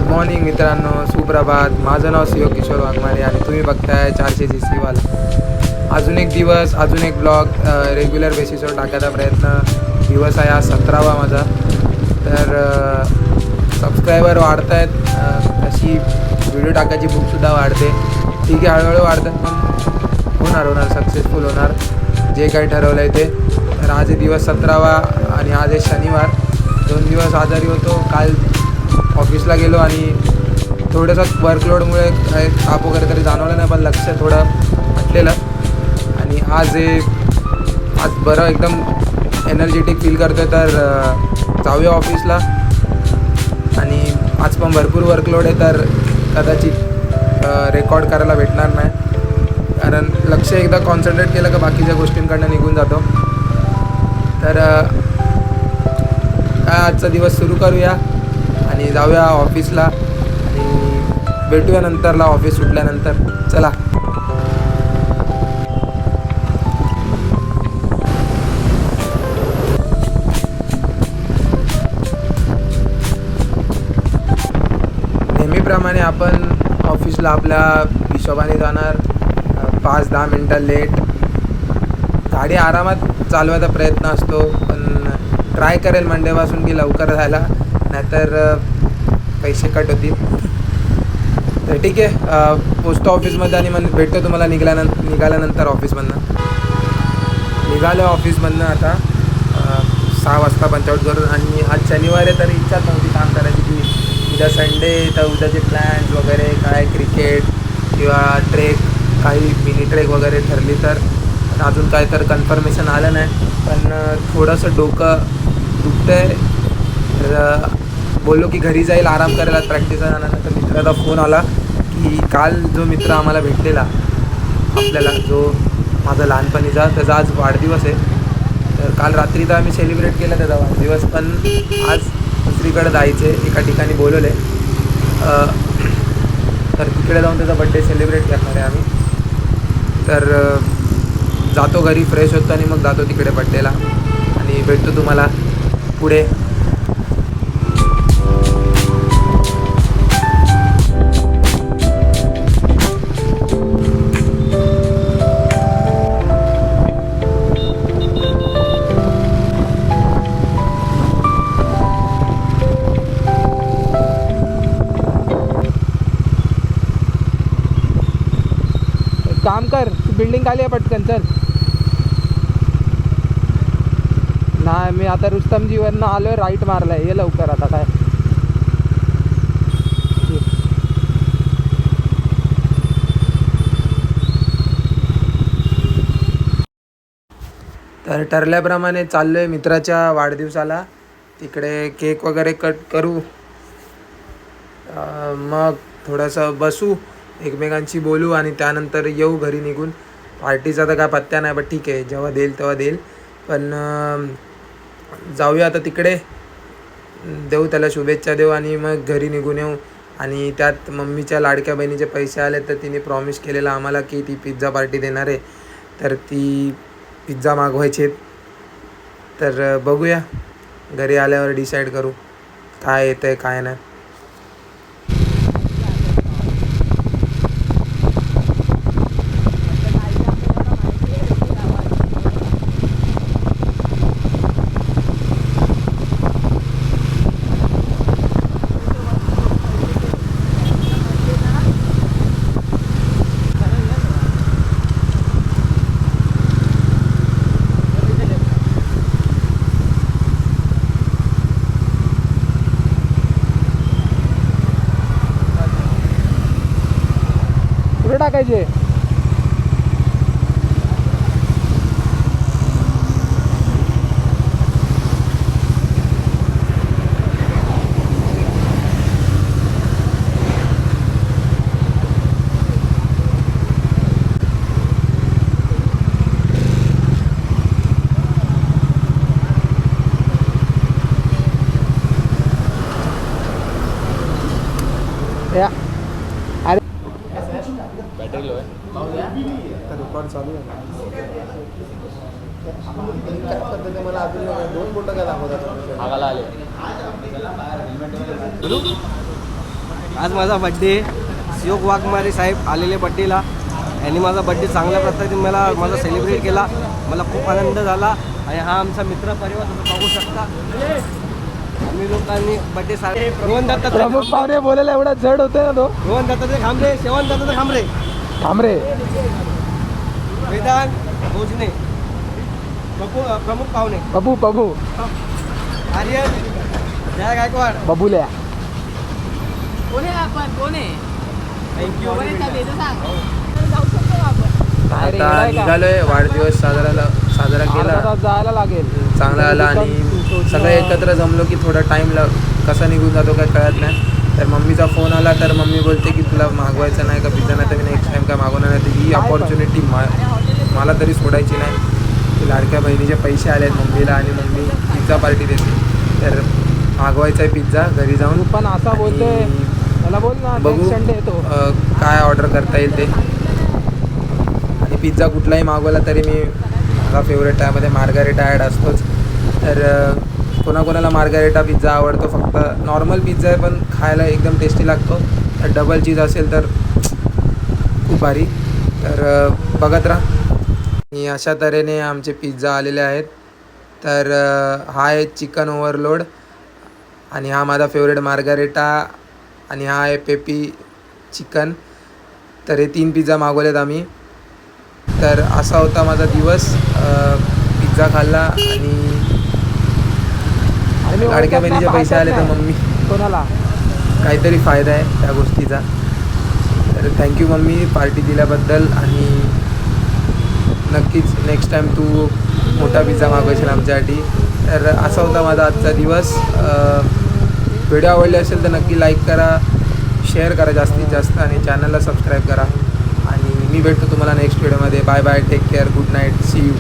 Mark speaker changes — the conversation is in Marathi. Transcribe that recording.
Speaker 1: मॉर्निंग मित्रांनो, सुप्रभात. माझं नाव शिव किशोर वाघमारे आणि तुम्ही बघताय 400cc वाला. अजून एक दिवस, अजून एक ब्लॉग रेग्युलर बेसिसवर टाकायचा प्रयत्न. दिवस आहे हा 17वा माझा. तर सबस्क्रायबर वाढत आहेत, तशी व्हिडिओ टाकायची बुकसुद्धा वाढते. ठीक आहे, हळूहळू वाढतात पण होणार सक्सेसफुल होणार जे काही ठरवलं आहे ते. तर आज दिवस 17वा आणि आज आहे शनिवार. 2 दिवस आजारी होतो. काल ऑफिसला गेलो आणि थोडंसं वर्कलोडमुळे काय ताप वगैरे तरी जाणवलं नाही, पण लक्ष थोडं हटलेलं. आणि आज बरं एकदम एनर्जेटिक फील करतो आहे. तर जाऊया ऑफिसला. आणि आज पण भरपूर वर्कलोड आहे, तर कदाचित रेकॉर्ड करायला भेटणार नाही, कारण लक्ष एकदा कॉन्सन्ट्रेट केलं का बाकीच्या गोष्टींकडनं निघून जातो. तर काय आजचा दिवस सुरू करूया आणि जाऊया ऑफिसला आणि भेटूया नंतरला ऑफिस सुटल्यानंतर. चला. नेहमीप्रमाणे आपण ऑफिसला आपल्या हिशोबाने जाणार. 5-10 मिनटं लेट. गाडी आरामात चालवायचा प्रयत्न असतो, पण ट्राय करेल मंडेपासून की लवकर जायला, नाहीतर पैसे कट होतील. तर ठीक आहे, पोस्ट ऑफिसमध्ये आणि भेटतो तुम्हाला निघाल्यानंतर ऑफिसमधनं. निघालो ऑफिसमधनं आता 6 वाजता पंचावट करून. आणि आज शनिवार आहे, तर इच्छाच नव्हती काम करायची की उद्या संडे, तर उद्याचे प्लॅन्स वगैरे काय, क्रिकेट किंवा ट्रेक, काही मिनी ट्रेक वगैरे ठरली. तर अजून काय तर कन्फर्मेशन आलं नाही, पण थोडंसं डोकं दुखतं आहे. तर बोललो की घरी जाईल आराम करायला प्रॅक्टिस झाल्यानंतर. मित्राचा फोन आला की काल जो मित्र आम्हाला भेटलेला आपल्याला, जो माझा लहानपणीचा, त्याचा आज वाढदिवस आहे. तर काल रात्री तर आम्ही सेलिब्रेट केला त्याचा वाढदिवस, पण आज दुसरीकडे जायचे, एका ठिकाणी बोलवले. तर तिकडे जाऊन त्याचा बड्डे सेलिब्रेट करणार आहे आम्ही. तर जातो घरी, फ्रेश होतो आणि मग जातो तिकडे बड्डेला आणि भेटतो तुम्हाला पुढे. काम कर, तू बिल्डिंग खाली आहे, पटकन चल. नाही, मी आता रुस्तमजीवरनं आलो आहे, राईट मारला आहे. ये लवकर आता. काय तर ठरल्याप्रमाणे चाललो आहे मित्राच्या वाढदिवसाला. तिकडे केक वगैरे कट करू, मग थोडंसं बसू, एकमेकांशी बोलू आणि त्यानंतर येऊ घरी निघून. पार्टीचा तर काय पत्त्या नाही, पण ठीक आहे, जेव्हा देईल तेव्हा देईल. पण जाऊया आता तिकडे, देऊ त्याला शुभेच्छा देऊ आणि मग घरी निघून येऊ. आणि त्यात मम्मीच्या लाडक्या बहिणीचे पैसे आले, तर तिने प्रॉमिस केलेलं आम्हाला की ती पिझ्झा पार्टी देणार आहे. तर ती पिझ्झा मागवायचे. तर बघूया, घरी आल्यावर डिसाईड करू काय येतं आहे काय नाही. कुठे टाकायचे? या
Speaker 2: बॅटरी लो आहे.
Speaker 1: रेकॉर्ड चालू आहे. काय पद्धती मला अजून 2 बोटं काय दाखवतात.
Speaker 2: आगाला आले. आज माझा बड्डे. योग वाघमारे साहेब आलेले बड्डेला. यांनी माझा बड्डे चांगल्या प्रकारे माझा सेलिब्रेट केला. मला खूप आनंद झाला. आणि हा आमचा मित्र परिवार तुम्ही बघू शकता. आम्ही लोकांनी बड्डे रोहन दत्त
Speaker 1: प्रमुख पाहुणे बोलायला एवढा जड होते ना तो.
Speaker 2: रोहन दत्ताचे खांबरे, शेवंत दत्ताचे खांबरे,
Speaker 1: थांबरे,
Speaker 2: वेदांत भोजने, प्रमुख पाहुणे
Speaker 1: पबू
Speaker 2: आर्यन जया गायकवाड,
Speaker 1: बबुल्या.
Speaker 3: कोण आहे आपण? कोण आहे?
Speaker 2: थँक्यू.
Speaker 3: कोण आहे? चालेल, इथं सांग. जाऊ शकतो का आपण?
Speaker 1: आता निघालोय. वाढदिवस साजरा केला,
Speaker 4: जायला लागेल.
Speaker 1: चांगला आला आणि सगळे एकत्र जमलो की थोडा टाईम कसा निघून जातो काय कळत नाही. तर मम्मीचा फोन आला तर मम्मी बोलते की तुला मागवायचं नाही का पिझ्झा, नाही तर मी नेक्स्ट टाईम काय मागवणार नाही. तर ही अपॉर्च्युनिटी मला तरी सोडायची नाही. लाडक्या बहिणीचे पैसे आले आहेत मम्मीला आणि मम्मी पिझ्झा पार्टी देते. तर मागवायचा आहे पिझ्झा घरी जाऊन.
Speaker 4: पण असा बोलतोय, मला बोल ना.
Speaker 1: बघू
Speaker 4: संडे येतो.
Speaker 1: काय ऑर्डर करता येईल ते. आणि पिझ्झा कुठलाही मागवला तरी मी माझा फेवरेट त्यामध्ये मार्गारेटा ॲड असतोच. तर कोणाकोणाला मार्गारेटा पिझ्झा आवडतो. फक्त नॉर्मल पिझ्झा आहे पण खायला एकदम टेस्टी लागतो. तर डबल चीज असेल तर खूप भारी. तर बघत राहा. आणि अशा तऱ्हेने आमचे पिझ्झा आलेले आहेत. तर हा आहे चिकन ओव्हरलोड आणि हा माझा फेवरेट मार्गारेटा आणि हा आहे पेपी चिकन. तर हे 3 पिझ्झा मागवलेत आम्ही. तर असा होता माझा दिवस. पिझ्झा खाल्ला आणि लाडक्या बहिणीचे पैसे आले तर मम्मी
Speaker 4: कोणाला
Speaker 1: काहीतरी फायदा आहे त्या गोष्टीचा. तर थँक्यू मम्मी पार्टी दिल्याबद्दल. आणि नक्कीच नेक्स्ट टाईम तू मोठा पिझ्झा मागवशील आमच्यासाठी. तर असा होता माझा आजचा दिवस. व्हिडिओ आवडले असेल तर नक्की लाईक करा, शेअर करा जास्तीत जास्त आणि चॅनलला सबस्क्राईब करा. आणि मी भेटतो तुम्हाला नेक्स्ट व्हिडिओमध्ये. Bye bye, take care, good night, see you.